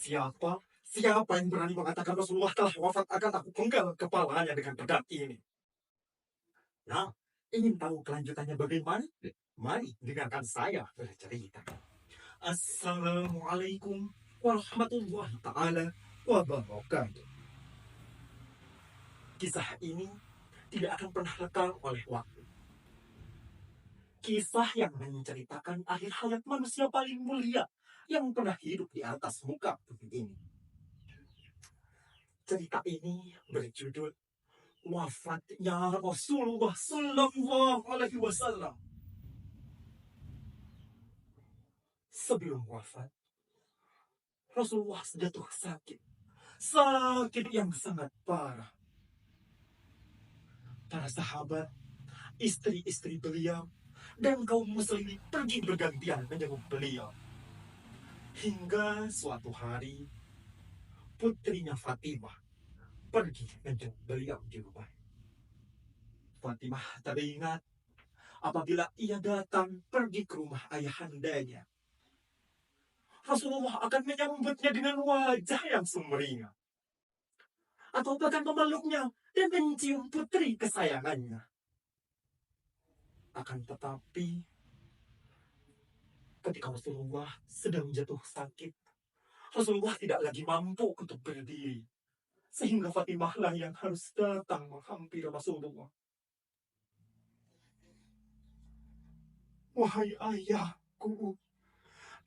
Siapa yang berani mengatakan Rasulullah telah wafat akan aku penggal kepalanya dengan pedang ini. Nah, ingin tahu kelanjutannya bagaimana? Mari dengarkan saya bercerita. Assalamualaikum warahmatullahi taala wabarakatuh. Kisah ini tidak akan pernah lekang oleh waktu. Kisah yang menceritakan akhir hayat manusia paling mulia yang pernah hidup di atas muka bumi ini. Cerita ini berjudul Wafatnya Rasulullah Sallallahu Alaihi Wasallam. Sebelum wafat, Rasulullah jatuh sakit. Sakit yang sangat parah. Para sahabat, istri-istri beliau, dan kaum muslimin pergi bergantian menjenguk beliau. Hingga suatu hari, putrinya Fatimah pergi menjenguk beliau di rumah. Fatimah teringat apabila ia datang pergi ke rumah ayahandanya. Rasulullah akan menyambutnya dengan wajah yang sumringah. Atau bahkan memeluknya dan mencium putri kesayangannya. Akan tetapi, ketika Rasulullah sedang jatuh sakit, Rasulullah tidak lagi mampu untuk berdiri. Sehingga Fatimah lah yang harus datang menghampiri Rasulullah. Wahai ayahku,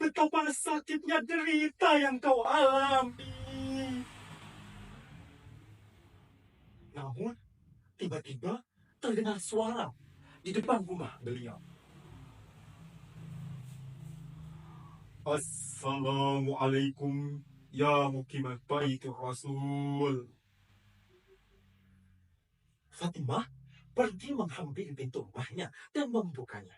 betapa sakitnya derita yang kau alami. Namun, tiba-tiba terdengar suara di depan rumah beliau. Assalamualaikum ya mukimat bait Rasul. Fatimah pergi menghampiri pintu rumahnya dan membukanya.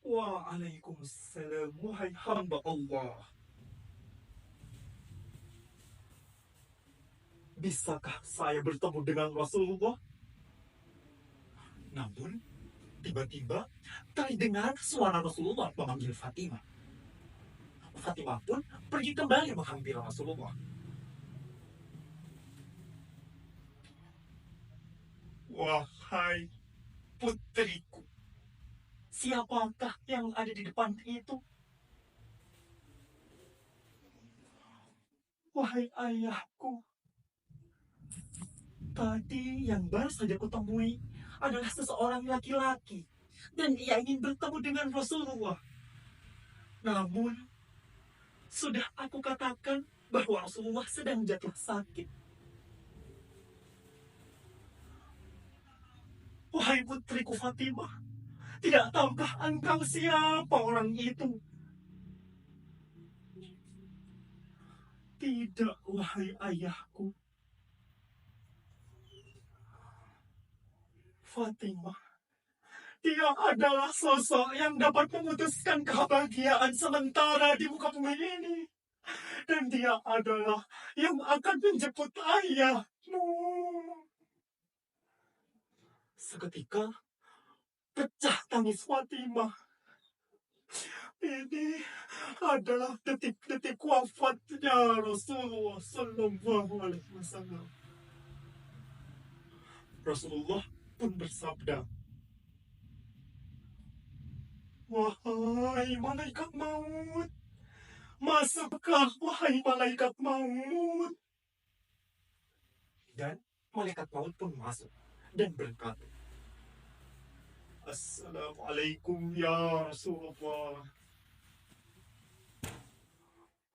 Waalaikumsalam, wahai hamba Allah. Bisakah saya bertemu dengan Rasulullah? Namun, tiba-tiba terdengar suara Rasulullah memanggil Fatimah. Fatimah pun pergi kembali menghampiri Rasulullah. Wahai putriku, siapakah yang ada di depan itu? Wahai ayahku, tadi yang baru saja kutemui adalah seseorang laki-laki dan ia ingin bertemu dengan Rasulullah. Namun, sudah aku katakan bahwa Rasulullah sedang jatuh sakit. Wahai putriku Fatimah, tidak tahukah engkau siapa orang itu? Tidak, wahai ayahku. Fatimah, dia adalah sosok yang dapat memutuskan kebahagiaan sementara di muka bumi ini. Dan dia adalah yang akan menjemput ayahmu. Seketika, pecah tangis Fatimah. Ini adalah detik-detik wafatnya Rasulullah Sallallahu Alaihi Wasallam. Rasulullah pun bersabda, wahai malaikat maut, masuklah wahai malaikat maut. Dan malaikat maut pun masuk dan berkata, Assalamualaikum ya Rasulullah.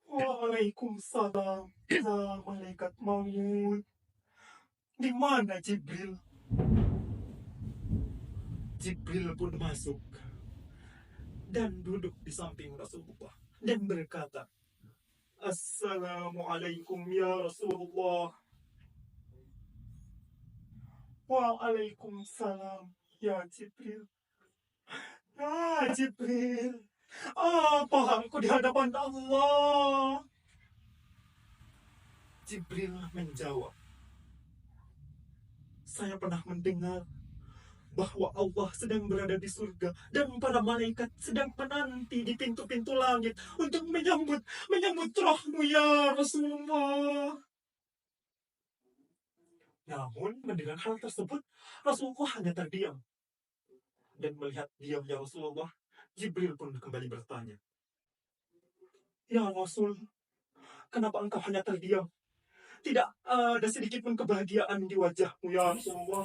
Waalaikumsalam ya malaikat maut. Di mana Jibril? Jibril pun masuk dan duduk di samping Rasulullah dan berkata, Assalamualaikum ya Rasulullah. Waalaikumsalam ya Jibril. Ya Jibril, apa aku di hadapan Allah? Jibril menjawab, saya pernah mendengar bahwa Allah sedang berada di surga dan para malaikat sedang menanti di pintu-pintu langit untuk menyambut rohmu ya Rasulullah. Namun mendengar hal tersebut, Rasulullah hanya terdiam. Dan melihat diamnya Rasulullah, Jibril pun kembali bertanya, "Ya Rasul, kenapa engkau hanya terdiam? Tidak ada sedikit pun kebahagiaan di wajahmu ya Rasulullah."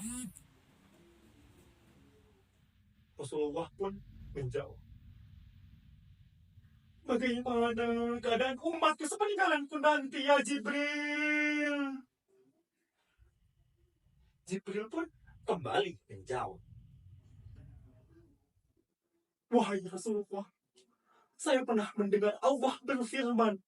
Rasulullah pun menjawab, "Bagaimana keadaan umatku sepeninggalanku nanti ya Jibril?" Jibril pun kembali menjawab, "Wahai Rasulullah, saya pernah mendengar Allah berfirman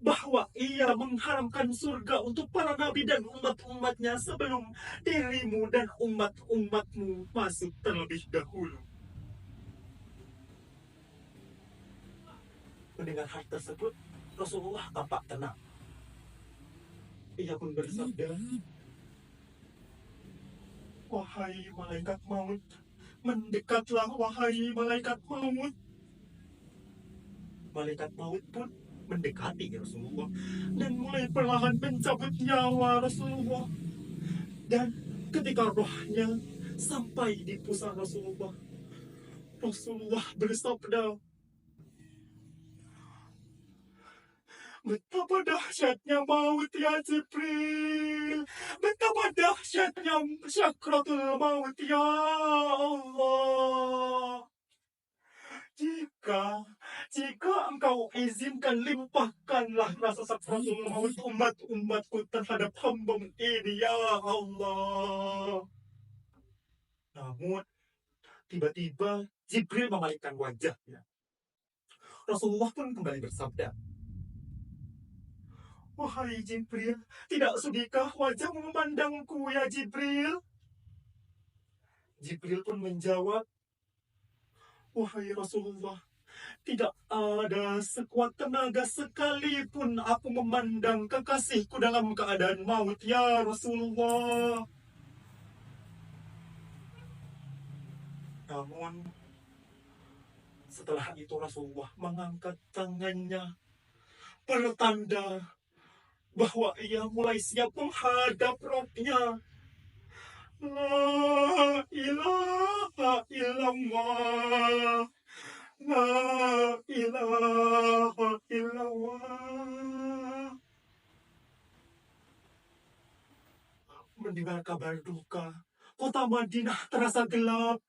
bahwa ia mengharamkan surga untuk para nabi dan umat-umatnya sebelum dirimu dan umat-umatmu masuk terlebih dahulu." Mendengar hal tersebut, Rasulullah tampak tenang. Ia pun bersabda, "Wahai malaikat maut, mendekatlah wahai malaikat maut." Malaikat maut pun mendekati Rasulullah dan mulai perlahan mencabut nyawa Rasulullah. Dan ketika rohnya sampai di pusar Rasulullah, Rasulullah bersabda, "Betapa dahsyatnya maut ya Jibril, betapa dahsyatnya syakratul maut ya Allah. Jika engkau izinkan, limpahkanlah rasa sakratul maut umatku terhadap hamba ini ya Allah." Namun tiba-tiba Jibril memalingkan wajahnya. Rasulullah pun kembali bersabda, "Wahai Jibril, tidak sudikah wajahmu memandangku ya Jibril?" Jibril pun menjawab, "Wahai Rasulullah, tidak ada sekuat tenaga sekalipun aku memandang kekasihku dalam keadaan maut ya Rasulullah." Namun setelah itu Rasulullah mengangkat tangannya bertanda bahwa ia mulai siap menghadap Rabbnya. La ilaha illallah, la ilaha illallah. Mendengar kabar duka, kota Madinah terasa gelap.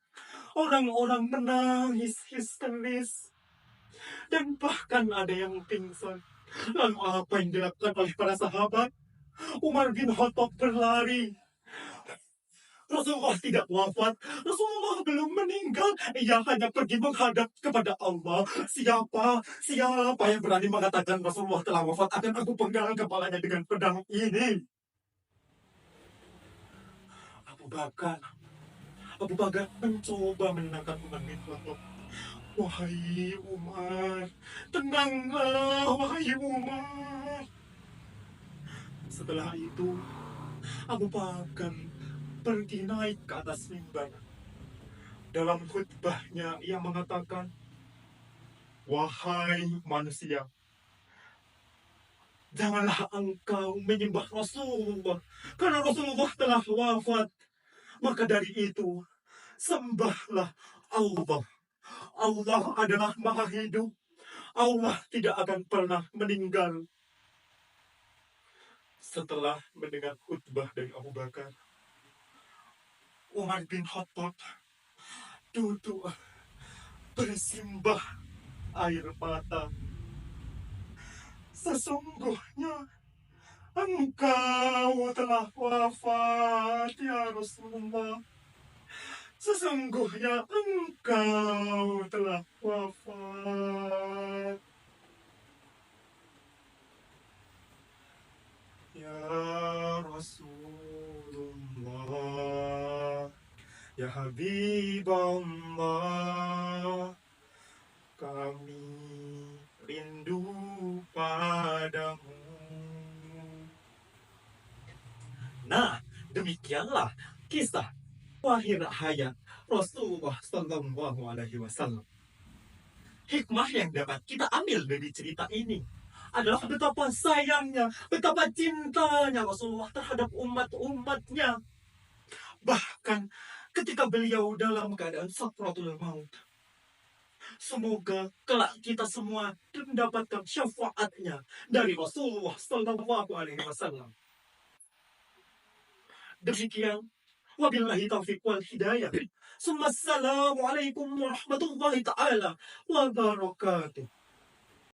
Orang-orang menangis histeris. Dan bahkan ada yang pingsan. Lalu apa yang dilakukan oleh para sahabat? Umar bin Khattab berlari. Rasulullah tidak wafat. Rasulullah belum meninggal. Ia hanya pergi menghadap kepada Allah. Siapa yang berani mengatakan Rasulullah telah wafat, akan aku penggal kepalanya dengan pedang ini. Abu Bakar mencoba menenangkan Umar bin Khattab. "Wahai Umar, tenanglah wahai Umar." Setelah itu, Abu Bakar pergi naik ke atas mimbar. Dalam khutbahnya ia mengatakan, "Wahai manusia, janganlah engkau menyembah Rasulullah, karena Rasulullah telah wafat. Maka dari itu, sembahlah Allah. Allah adalah maha hidup. Allah tidak akan pernah meninggal." Setelah mendengar khutbah dari Abu Bakar, Umar bin Khattab duduk bersimbah air mata. "Sesungguhnya engkau telah wafat ya Rasulullah. Sesungguhnya engkau telah wafat ya Rasulullah, ya Habiballah, kami rindu padamu." Nah, demikianlah kisah akhir hayat Rasulullah Sallallahu Alaihi Wasallam. Hikmah yang dapat kita ambil dari cerita ini adalah betapa sayangnya, betapa cintanya Rasulullah terhadap umat-umatnya. Bahkan ketika beliau dalam keadaan sakratul maut. Semoga kelak kita semua mendapatkan syafaatnya dari Rasulullah Sallallahu Alaihi Wasallam. Demikian, wabillahi taufiq wal hidayah. Assalamualaikum warahmatullahi taala wabarakatuh.